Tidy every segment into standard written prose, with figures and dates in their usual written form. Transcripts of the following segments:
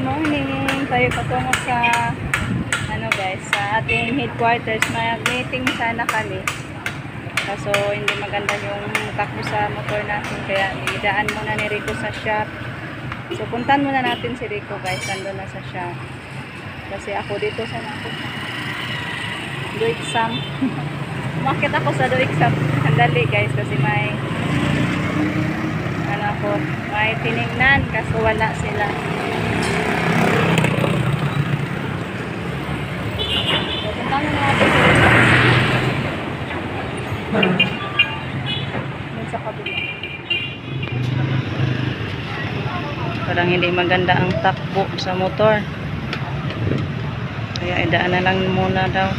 morning. Tayo patungo sa ano guys, sa ating headquarters. May meeting sana kami. Kaso hindi maganda yung takbo sa motor natin, kaya idaan muna ni Rico sa shop. So puntan muna natin si Rico guys, nandun na sa shop. Kasi ako dito sa do exam. Umakit ako sa do exam. Sandali guys, kasi may ano ako, may tinignan kaso wala sila. So puntan muna natin si Rico. Sa kabila. Parang hindi maganda ang takbo sa motor. Kaya idaan na lang muna daw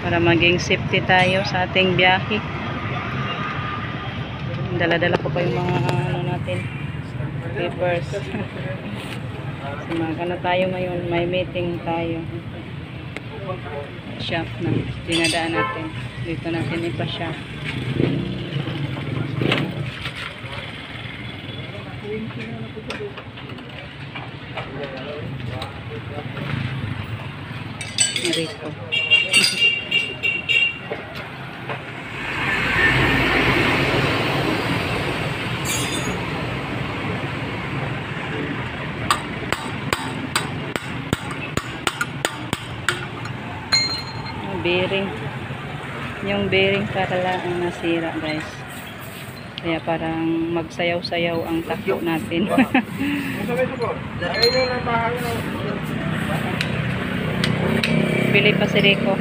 para maging safety tayo sa ating biyahe. Dala-dala ko pa yung mga ano natin, papers. So, ano tayo ngayon, may meeting tayo. Shop na dinadaan natin. Dito natin ipa-shop. Rico. Bearing. Yung bearing para lang ang nasira guys. Kaya parang magsayaw-sayaw ang takbo natin. Bili pa si Rico.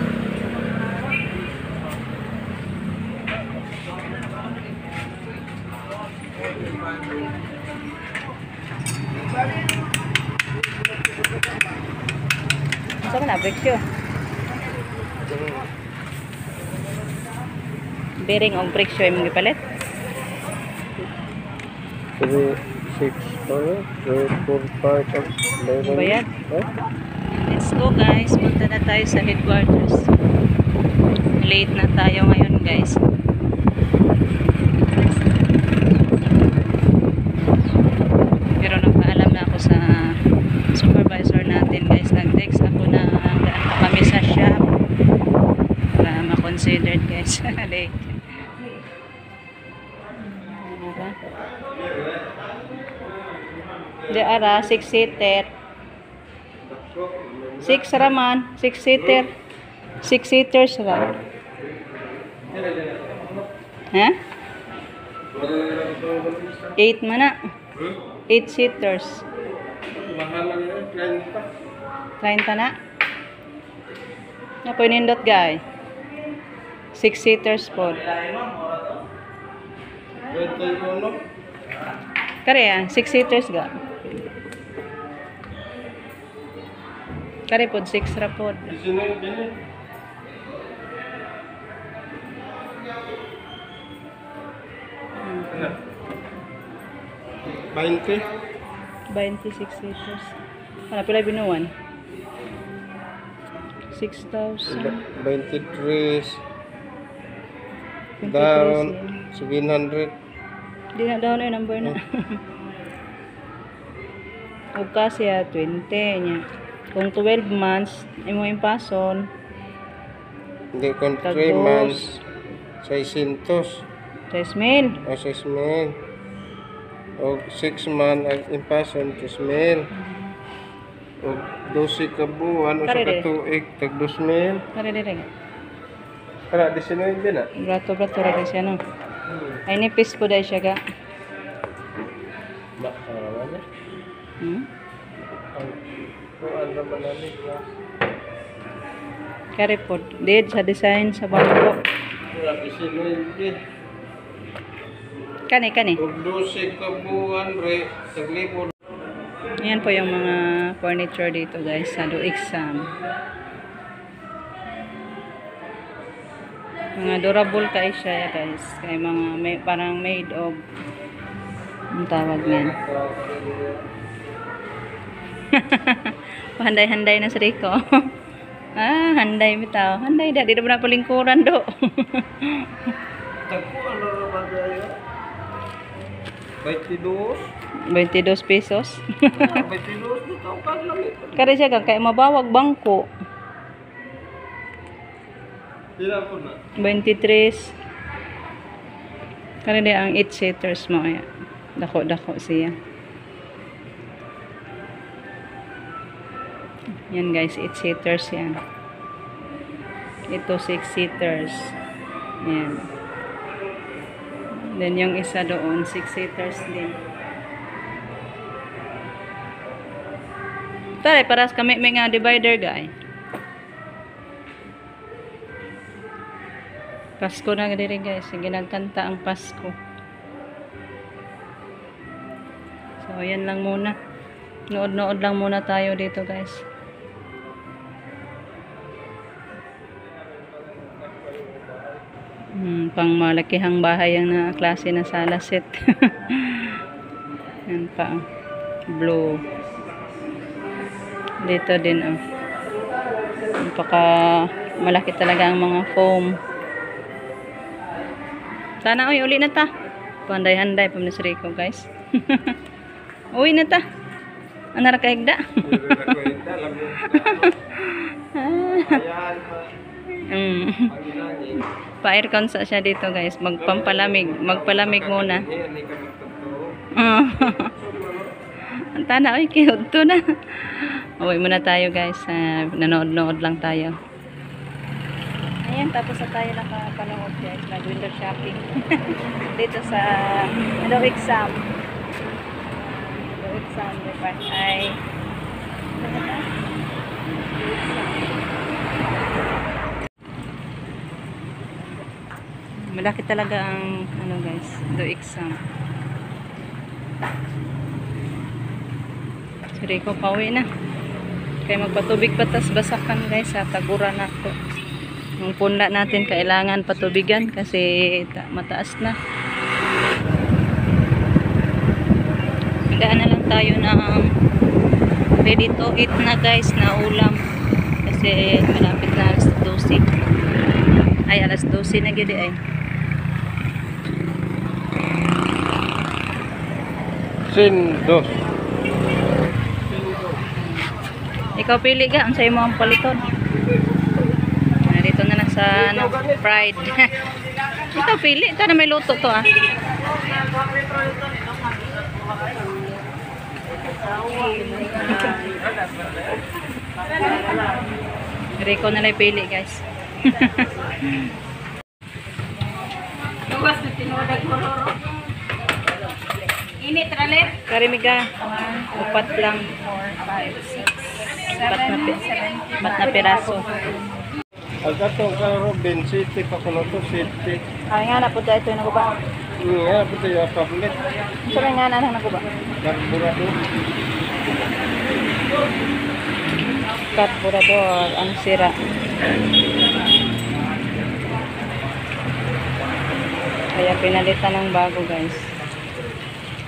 Saan ka na? Break bearing o brake shoe yung gipalit? 3, 6, 4, 5, 11. Bayad? Let's go guys. Punta na tayo sa headquarters. Late na tayo ngayon guys. Pero nagpaalam na ako sa supervisor natin guys. Nag-text ako na kami sa shop para ma-considered guys. Late. Di ara 6-seater. 6 raman, 6-seater. 6-seaters ra. Ha? 8 man na. 8-seaters. 30 na. Napo nindot guy. 6-seaters po. Kare ya, 6-seaters ga. Kare pod 6 ra pod. 26 liters. Ano pila binuwan? 6,000. 23 down 700. Di na daw na yung number na. O kasi 20 niya. Kung 12 months, imo yung pason. Hindi kung 3 months 600. 6,000. O 6,000. O 6 months ang impason 3,000. O 12 ka buwan o sa katuig tag 2,000. Kare dire. Kara 19 din ah. Brato-brato ra siya no. Ay nipis po dahil siya ga. Ba, ano? Ano naman namin? Kare po. Dead sa design sa bangko. Kani. Kung 12 ka buwan, re, taglibor. Yan po yung mga furniture dito guys sa do exam. Mga durable kay siya guys. Kaya mga parang made of ang tawag niyan. Handay-handay na si Rico. Handay bitaw. Handay da. Di na palingkuran do. Tagpo, ano naman tayo? 22. 22 pesos. 22 dito kag lamit. Kari siya kay mabawag bangko. Pila po na? 23. Kani di ang 8 seaters mo ya. Dako-dako siya. Yan guys, 8 seaters yan. Ito 6 seaters. Yan. Then yung isa doon 6 seaters din. Tara, paras kami may nga divider guy. Pasko na diri guys, ginagkanta ang Pasko. So yan lang muna. Nood-nood lang muna tayo dito guys. Pang malakihang bahay ang na klase na sala set. Yan pa. Blue. Dito din napaka malaki talaga ang mga foam. Sana oy uli na ta. Panday-handay pa ni Rico guys. Uwi na ta. Ana ra kahigda. Pa-aircon sa siya dito guys. Magpalamig muna. Ang tana, oy, cute to na. Uwi muna tayo guys. Nanood-nood lang tayo. Ayan, tapos na tayo nakapanood guys. Nag-window shopping. Dito sa exam. Exam, diba? Ay, malaki talaga ang guys, exam. Si Rico pauwi na. Kaya magpatubig patas basakan guys, sa taguran ako. Yung punla natin kailangan patubigan kasi mataas na. Magdaan na lang tayo ng ready to eat na guys na ulam kasi malapit na alas 12. Ay alas 12 na gidi ay. Sin dos. Ikaw pili ka, ang sa'yo mo ang paliton. Dito na lang sa fried. Ikaw pili, ito na may luto to Rico na lang pili guys. Init ralit. Karimiga. 4 lang. 4, 5, 6, 7, 8 na piraso. Ang katong Robin City pa kuno to city. Ay nga na po ito yung naguba. Nga po tayo public. Sabi nga na naguba. Carburador. Carburador ang sira. Kaya pinalitan ng bago guys.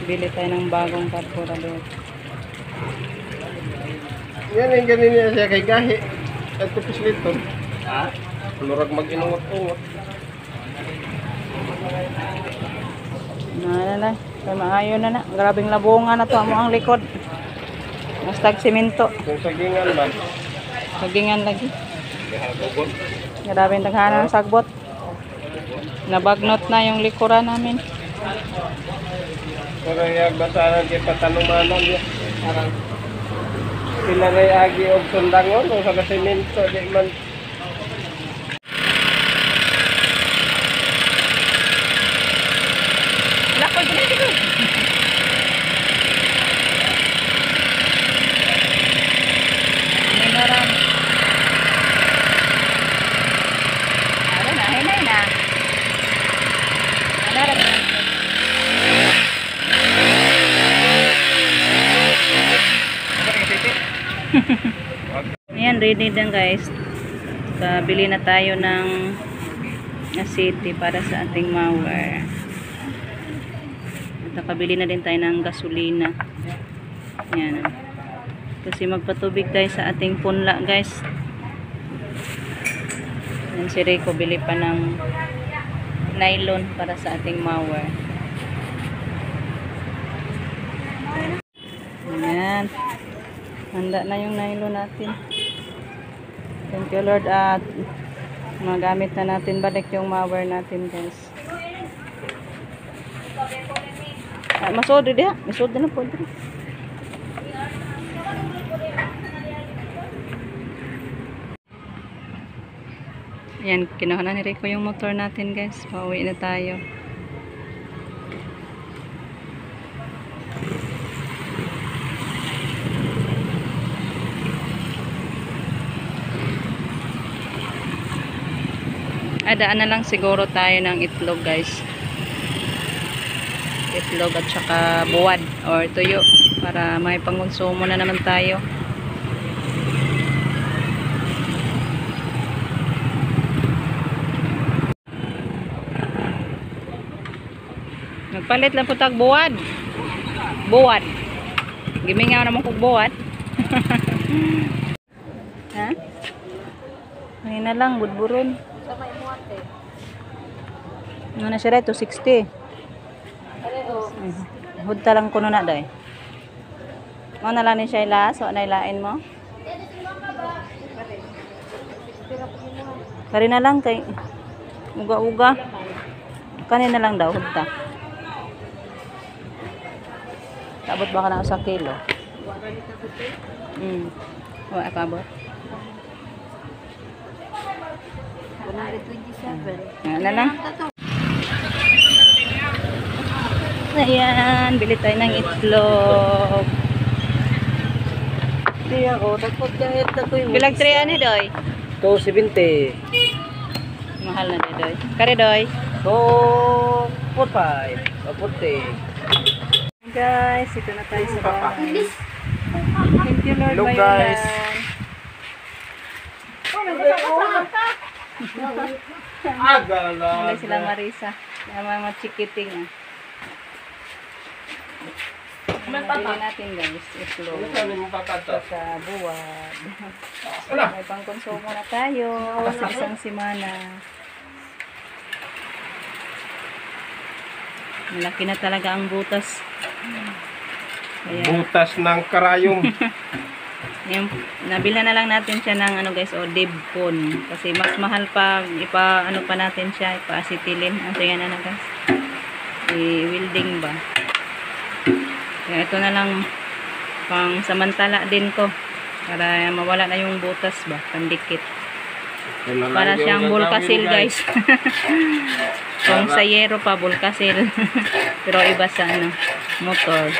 Bili tayo ng bagong carburador. Yan ang ganin niya siya kay gahi. At tapos nito. Ha? Lurag mag-inungot-ungot. Nalala. Kaya maayo na. Grabing labungan na to mo ang likod. Mustag simento. Yung sagingan man. Sagingan lagi. Grabing taghanan ng sagbot. Nabagnot na yung likuran namin. Pero yung basaran kay patanumanan niya. Parang sila rin agi o sundangon o sa simento. Di man. Wala ko dito dito. Minaram. Ara na, hinay na. Ara na. Ayan, ready na guys. Bili na tayo ng city para sa ating mower. At nakabili na din tayo ng gasolina. Ayan. Kasi magpatubig tayo sa ating punla guys. Ayan, si Rico bili pa ng nylon para sa ating mower. Ayan. Handa na yung nylon natin. Thank you Lord at magamit na natin balik yung mower natin guys. Masod dia, masod na po dito. Ayan, kinuha na ni Rico yung motor natin guys. Pauwi na tayo. Daan na lang siguro tayo ng itlog guys. Itlog at saka buwad or tuyo para may pangkonsumo na naman tayo. Nagpalit lang po tag buwad. Buwad. Gimingaw naman kong buwad. Ha? Ngayon na lang, budburon. Ano na siya rin? 260. Hudta lang kuno na dahi. Mo na lang ni siya ila. So, nailain mo. Kari na lang kay uga-uga. Kanina lang daw, hudta. Abot baka na sa kilo. Wala ka abot. 127. Ano lang? Ayan, bili tayo ng itlog. Hindi ako, nagpagkahit na ko yung... Bilag 3 ani, Doy? 270. Mahal na, Doy. Kare, Doy? 245. Maputi. Guys, ito na tayo sa bahay. Thank you, Lord. Hello, guys. Agala. Wala sila Marisa. Mga chikiting. Bili natin guys. Itlog. Sa buwad. May pangkonsumo na tayo. Sa isang simana. Malaki na talaga ang butas. Kaya, Butas ng karayom. yung, nabila na lang natin siya ng ano guys, o Dibcon. Kasi mas mahal pa, ano pa natin siya, ipa-acetylen. Ano yan na guys? I-welding ba? Kaya ito na lang pang samantala din ko. Para mawala na yung butas ba, pandikit. Para siyang bulkasil guys. Kung sa yero pa, bulkasil. Pero iba sa ano, motor.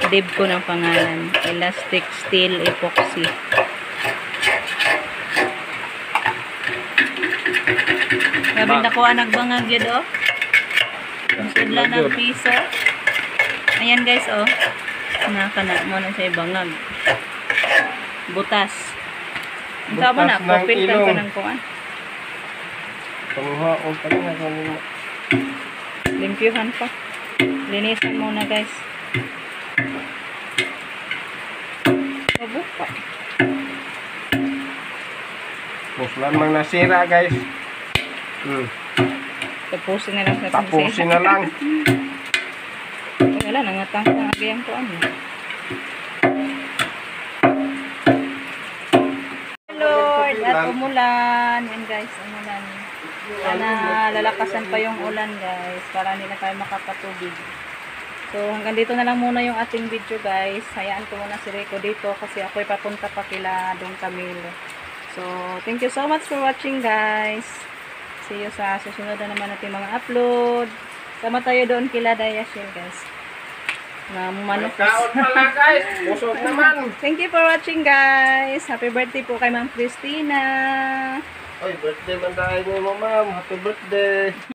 Dibcon ang pangalan. Elastic Steel Epoxy. Sabi na ko nagbangag yun oh. Sudla ng piso. Ayan guys oh. Nakana mo na siya bangag. Butas. Ang tama na, papiltan ko ng kuwan. Panghaon pa rin ako nila. Limpyuhan pa. Linisan muna guys. Sabuk pa. Puslan mang nasira guys. Tapusin na lang sa Tapusin na lang. Wala, nangatang ko ang agayang ko ano. Lord, at umulan. Yan guys, umulan. Sana lalakasan pa yung ulan guys. Para hindi na tayo makapatubig. So hanggang dito na lang muna yung ating video guys. Hayaan ko muna si Rico dito kasi ako'y papunta pa kila Don Camilo. So thank you so much for watching guys. See you sa susunod na naman natin mga upload. Sama tayo doon kila Dayashil guys. Manok. Kaon pala guys. Busog naman. Thank you for watching guys. Happy birthday po kay Ma'am Christina. Oy, birthday man tayo mo ma'am. Happy birthday.